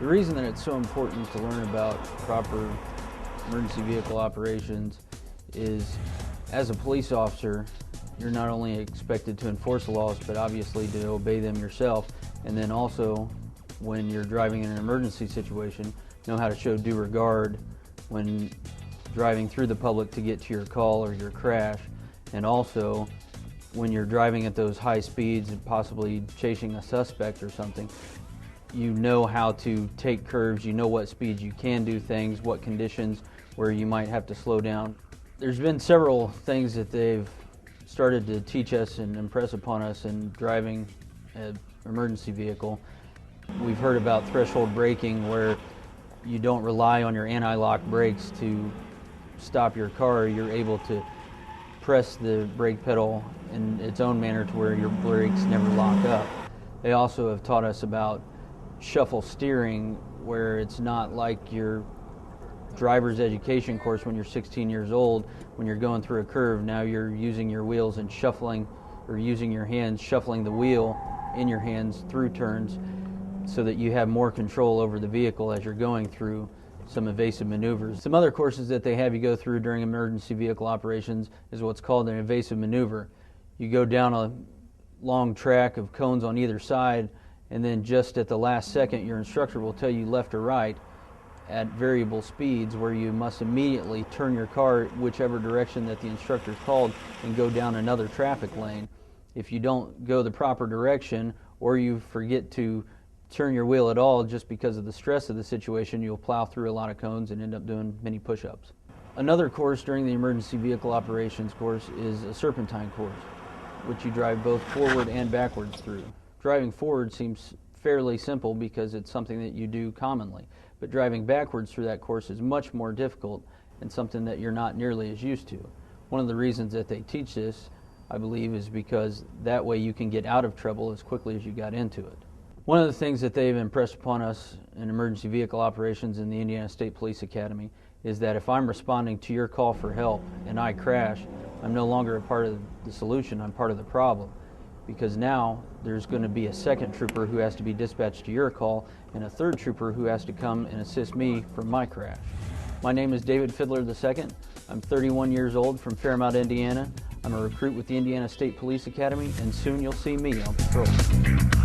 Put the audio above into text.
The reason that it's so important to learn about proper emergency vehicle operations is, as a police officer, you're not only expected to enforce the laws, but obviously to obey them yourself. And then also, when you're driving in an emergency situation, know how to show due regard when driving through the public to get to your call or your crash. And also, when you're driving at those high speeds and possibly chasing a suspect or something, you know how to take curves, you know what speeds you can do things, what conditions where you might have to slow down. There's been several things that they've started to teach us and impress upon us in driving an emergency vehicle. We've heard about threshold braking, where you don't rely on your anti-lock brakes to stop your car. You're able to press the brake pedal in its own manner to where your brakes never lock up. They also have taught us about shuffle steering, where it's not like your driver's education course when you're 16 years old. When you're going through a curve, now you're using your wheels and shuffling, or using your hands, shuffling the wheel in your hands through turns, so that you have more control over the vehicle as you're going through some evasive maneuvers. Some other courses that they have you go through during emergency vehicle operations is what's called an evasive maneuver. You go down a long track of cones on either side, and then just at the last second your instructor will tell you left or right at variable speeds, where you must immediately turn your car whichever direction that the instructor called and go down another traffic lane. If you don't go the proper direction, or you forget to turn your wheel at all just because of the stress of the situation, you'll plow through a lot of cones and end up doing many push-ups. Another course during the emergency vehicle operations course is a serpentine course, which you drive both forward and backwards through. Driving forward seems fairly simple because it's something that you do commonly, but driving backwards through that course is much more difficult and something that you're not nearly as used to. One of the reasons that they teach this, I believe, is because that way you can get out of trouble as quickly as you got into it. One of the things that they've impressed upon us in emergency vehicle operations in the Indiana State Police Academy is that if I'm responding to your call for help and I crash, I'm no longer a part of the solution, I'm part of the problem. Because now there's going to be a second trooper who has to be dispatched to your call, and a third trooper who has to come and assist me from my crash. My name is David Fiddler II. I'm 31 years old from Fairmount, Indiana. I'm a recruit with the Indiana State Police Academy, and soon you'll see me on patrol.